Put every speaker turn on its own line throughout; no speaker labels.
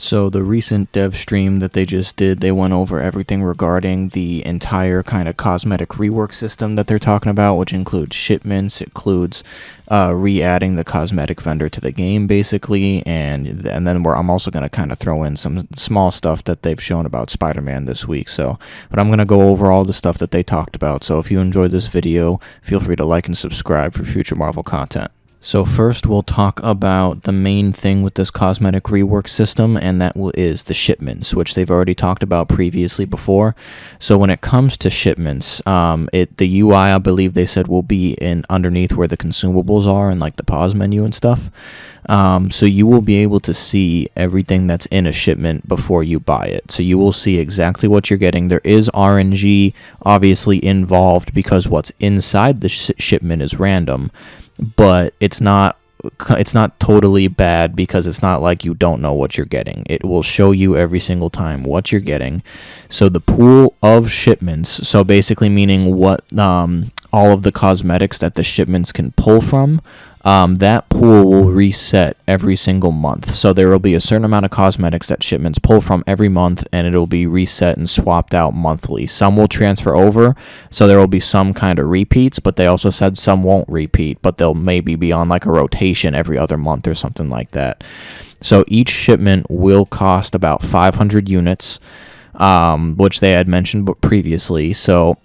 So the recent dev stream that they just did, they went over everything regarding the entire kind of cosmetic rework system that they're talking about, which includes shipments, includes re-adding the cosmetic vendor to the game, basically, and then I'm also going to kind of throw in some small stuff that they've shown about Spider-Man this week. But I'm going to go over all the stuff that they talked about. So if you enjoyed this video, feel free to like and subscribe for future Marvel content. So first, we'll talk about the main thing with this cosmetic rework system, and that is the shipments, which they've already talked about previously before. So when it comes to shipments, the UI, I believe they said, will be in underneath where the consumables are and like the pause menu and stuff. So you will be able to see everything that's in a shipment before you buy it. So you will see exactly what you're getting. There is RNG obviously involved because what's inside the shipment is random. But it's not totally bad because it's not like you don't know what you're getting. It will show you every single time what you're getting. So the pool of shipments, so basically meaning what all of the cosmetics that the shipments can pull from, that pool will reset every single month. So there will be a certain amount of cosmetics that shipments pull from every month, and it'll be reset and swapped out monthly. Some will transfer over, so there will be some kind of repeats, but they also said some won't repeat, but they'll maybe be on like a rotation every other month or something like that. So each shipment will cost about 500 units, which they had mentioned previously. So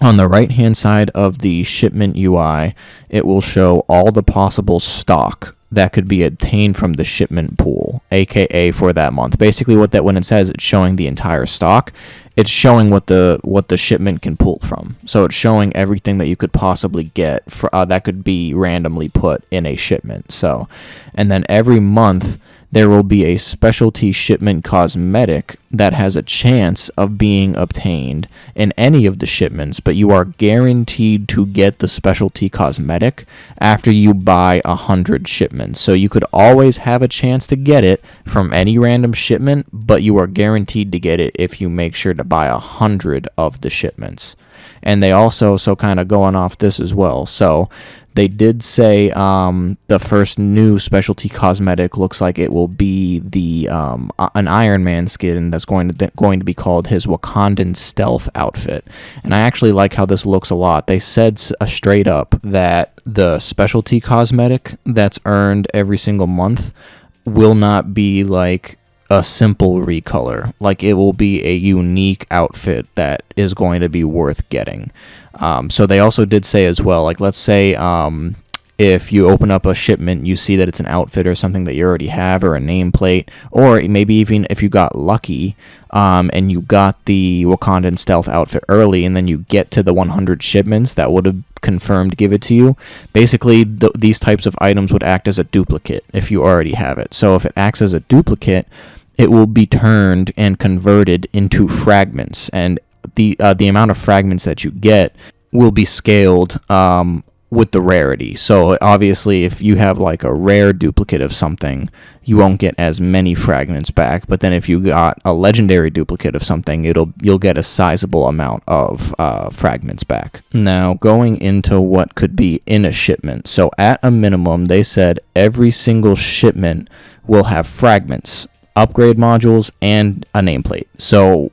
on the right-hand side of the shipment UI, it will show all the possible stock that could be obtained from the shipment pool, aka for that month. Basically, when it says it's showing the entire stock, it's showing what the shipment can pull from. So it's showing everything that you could possibly get that could be randomly put in a shipment. So, and then every month there will be a specialty shipment cosmetic that has a chance of being obtained in any of the shipments, but you are guaranteed to get the specialty cosmetic after you buy 100 shipments. So you could always have a chance to get it from any random shipment, but you are guaranteed to get it if you make sure to buy 100 of the shipments. And they also, so kind of going off this as well, so they did say the first new specialty cosmetic looks like it will be an Iron Man skin that's going to be called his Wakandan stealth outfit. And I actually like how this looks a lot. They said straight up that the specialty cosmetic that's earned every single month will not be like a simple recolor. Like, it will be a unique outfit that is going to be worth getting. So they also did say as well, like, let's say if you open up a shipment, you see that it's an outfit or something that you already have, or a nameplate, or maybe even if you got lucky and you got the Wakandan stealth outfit early, and then you get to the 100 shipments that would have confirmed give it to you. Basically, these types of items would act as a duplicate if you already have it. So if it acts as a duplicate, it will be turned and converted into fragments, and the amount of fragments that you get will be scaled with the rarity. So obviously, if you have like a rare duplicate of something, you won't get as many fragments back. But then if you got a legendary duplicate of something, you'll get a sizable amount of fragments back. Now, going into what could be in a shipment. So at a minimum, they said every single shipment will have fragments, upgrade modules, and a nameplate. So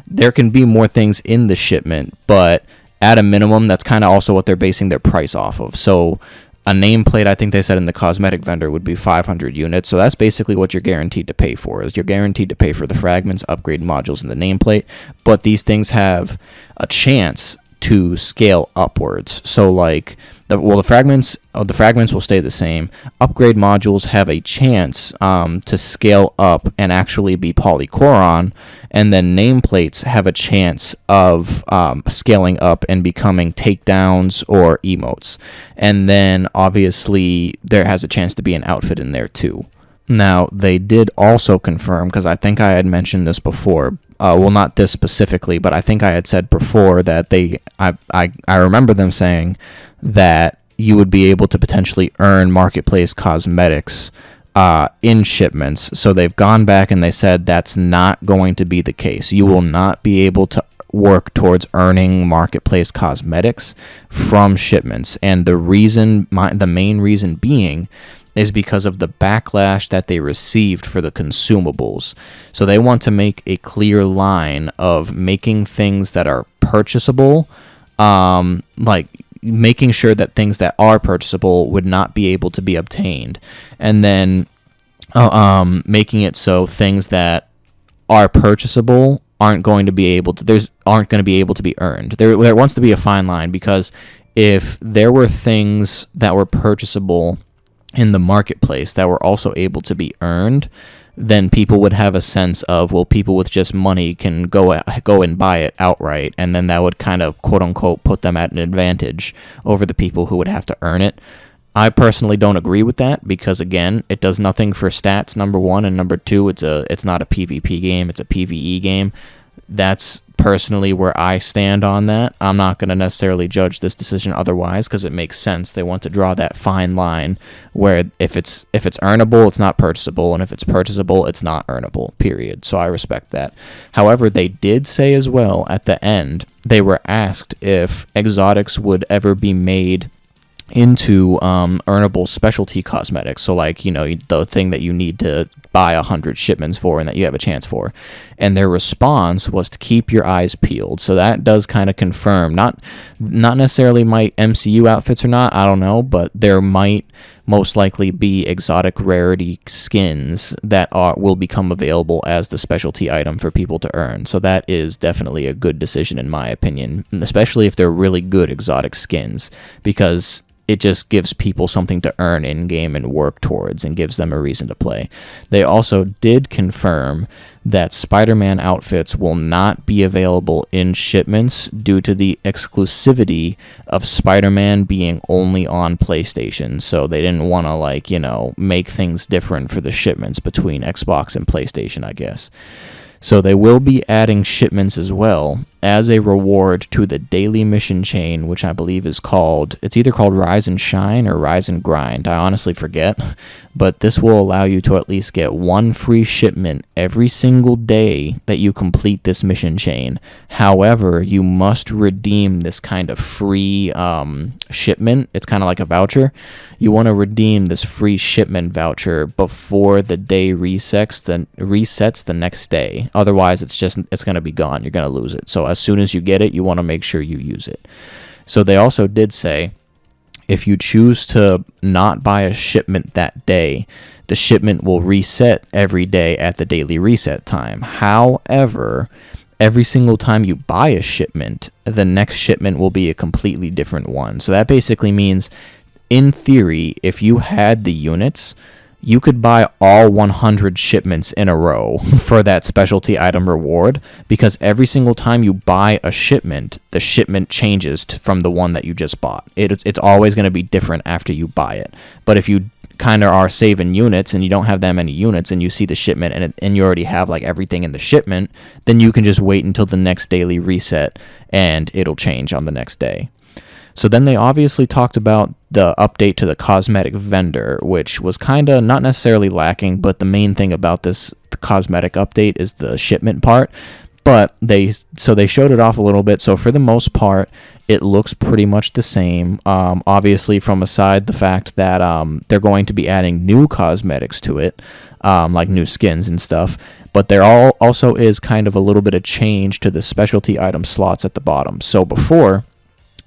there can be more things in the shipment, but at a minimum, that's kind of also what they're basing their price off of. So a nameplate, I think they said in the cosmetic vendor, would be 500 units. So that's basically what you're guaranteed to pay for. Is you're guaranteed to pay for the fragments, upgrade modules, and the nameplate. But these things have a chance to scale upwards. So like the fragments will stay the same. Upgrade modules have a chance to scale up and actually be polycoron, and then nameplates have a chance of scaling up and becoming takedowns or emotes. And then obviously there has a chance to be an outfit in there too. Now, they did also confirm, because I think I had mentioned this before, well, not this specifically, but I think I had said before that I remember them saying that you would be able to potentially earn marketplace cosmetics in shipments. So they've gone back and they said that's not going to be the case. You will not be able to work towards earning marketplace cosmetics from shipments. And the main reason being is because of the backlash that they received for the consumables. So they want to make a clear line of making things that are purchasable, like making sure that things that are purchasable would not be able to be obtained, and then making it so things that are purchasable aren't going to be able to be earned. There wants to be a fine line, because if there were things that were purchasable in the marketplace that were also able to be earned, then people would have a sense of, well, people with just money can go and buy it outright, and then that would kind of quote unquote put them at an advantage over the people who would have to earn it. I personally don't agree with that, because again, it does nothing for stats, number one, and number two, it's not a PvP game, it's a PvE game. That's personally where I stand on that. I'm not going to necessarily judge this decision otherwise, because it makes sense. They want to draw that fine line where if it's earnable, it's not purchasable, and if it's purchasable, it's not earnable, period. So I respect that. However, they did say as well at the end, they were asked if exotics would ever be made into earnable specialty cosmetics, so like, you know, the thing that you need to buy 100 shipments for and that you have a chance for, and their response was to keep your eyes peeled. So that does kind of confirm, not necessarily my MCU outfits or not, I don't know, but there might most likely be exotic rarity skins that will become available as the specialty item for people to earn. So that is definitely a good decision in my opinion, especially if they're really good exotic skins, because it just gives people something to earn in-game and work towards, and gives them a reason to play. They also did confirm that Spider-Man outfits will not be available in shipments due to the exclusivity of Spider-Man being only on PlayStation. So they didn't want to, like, you know, make things different for the shipments between Xbox and PlayStation, I guess. So they will be adding shipments as well as a reward to the daily mission chain, which I believe is it's either called Rise and Shine or Rise and Grind. I honestly forget, but this will allow you to at least get one free shipment every single day that you complete this mission chain. However, you must redeem this kind of free shipment. It's kind of like a voucher. You want to redeem this free shipment voucher before the day resets the next day. Otherwise, it's going to be gone. You're going to lose it. So as soon as you get it, you want to make sure you use it. So they also did say, if you choose to not buy a shipment that day, the shipment will reset every day at the daily reset time. However, every single time you buy a shipment, the next shipment will be a completely different one. So that basically means, in theory, if you had the units, you could buy all 100 shipments in a row for that specialty item reward, because every single time you buy a shipment, the shipment changes from the one that you just bought. It's always going to be different after you buy it. But if you kind of are saving units and you don't have that many units and you see the shipment and you already have like everything in the shipment, then you can just wait until the next daily reset and it'll change on the next day. So then they obviously talked about the update to the cosmetic vendor, which was kind of not necessarily lacking, but the main thing about the cosmetic update is the shipment part. But they showed it off a little bit. So for the most part, it looks pretty much the same. Obviously, from aside the fact that they're going to be adding new cosmetics to it, like new skins and stuff. But there also is kind of a little bit of change to the specialty item slots at the bottom. So before,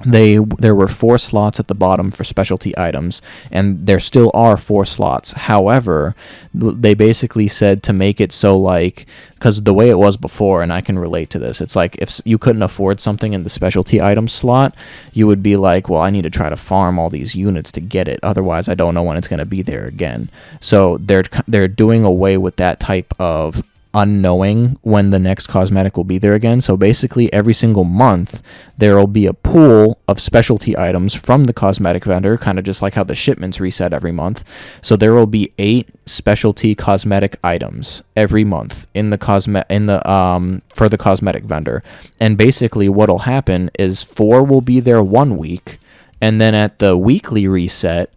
there were 4 slots at the bottom for specialty items, and there still are 4 slots. However, they basically said to make it so, like, because the way it was before, and I can relate to this, it's like if you couldn't afford something in the specialty item slot, you would be like, well, I need to try to farm all these units to get it, otherwise I don't know when it's going to be there again. So they're doing away with that type of unknowing when the next cosmetic will be there again. So basically every single month there will be a pool of specialty items from the cosmetic vendor, kind of just like how the shipments reset every month. So there will be 8 specialty cosmetic items every month for the cosmetic vendor. And basically what'll happen is 4 will be there 1 week, and then at the weekly reset,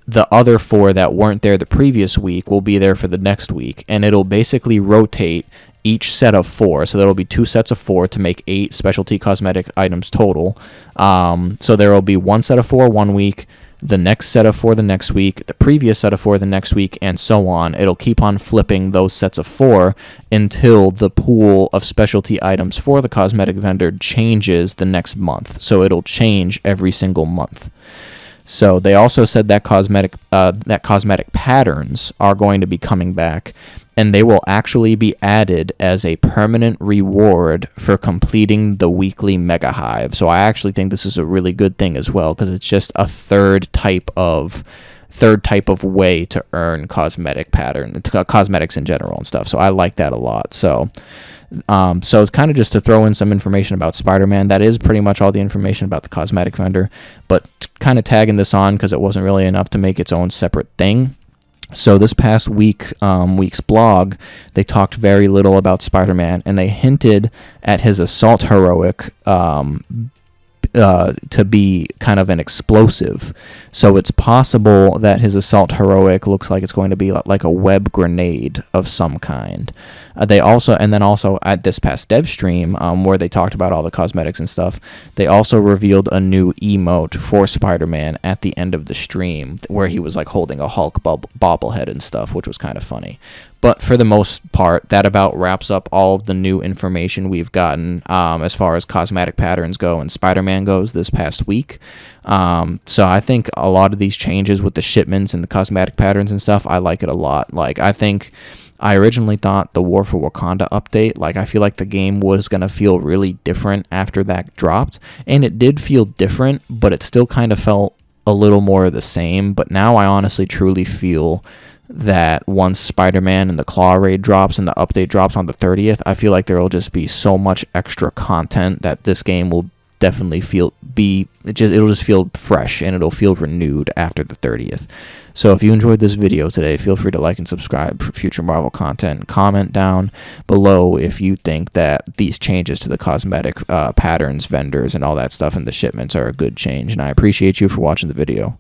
the other 4 that weren't there the previous week will be there for the next week, and it'll basically rotate each set of 4. So there'll be 2 sets of 4 to make 8 specialty cosmetic items total. So there will be 1 set of 4 1 week, the next set of 4 the next week, the previous set of 4 the next week, and so on. It'll keep on flipping those sets of 4 until the pool of specialty items for the cosmetic vendor changes the next month. So it'll change every single month. So they also said that cosmetic patterns are going to be coming back, and they will actually be added as a permanent reward for completing the weekly mega hive. So I actually think this is a really good thing as well, because it's just a third type of way to earn cosmetics in general and stuff. So I like that a lot. So it's kind of just to throw in some information about Spider-Man. That is pretty much all the information about the cosmetic vendor, but kind of tagging this on because it wasn't really enough to make its own separate thing. So this past week's blog, they talked very little about Spider-Man, and they hinted at his assault heroic to be kind of an explosive. So it's possible that his assault heroic looks like it's going to be like a web grenade of some kind. They also at this past dev stream, where they talked about all the cosmetics and stuff, they also revealed a new emote for Spider-Man at the end of the stream, where he was like holding a Hulk bobblehead and stuff, which was kind of funny. But for the most part, that about wraps up all of the new information we've gotten as far as cosmetic patterns go and Spider-Man goes this past week. So I think a lot of these changes with the shipments and the cosmetic patterns and stuff, I like it a lot. Like, I originally thought the War for Wakanda update, like, I feel like the game was going to feel really different after that dropped. And it did feel different, but it still kind of felt a little more of the same. But now I honestly truly feel that once Spider-Man and the Claw Raid drops and the update drops on the 30th, I feel like there will just be so much extra content that this game will definitely it'll just feel fresh, and it'll feel renewed after the 30th. So if you enjoyed this video today, feel free to like and subscribe for future Marvel content. Comment down below if you think that these changes to the cosmetic patterns, vendors, and all that stuff in the shipments are a good change, and I appreciate you for watching the video.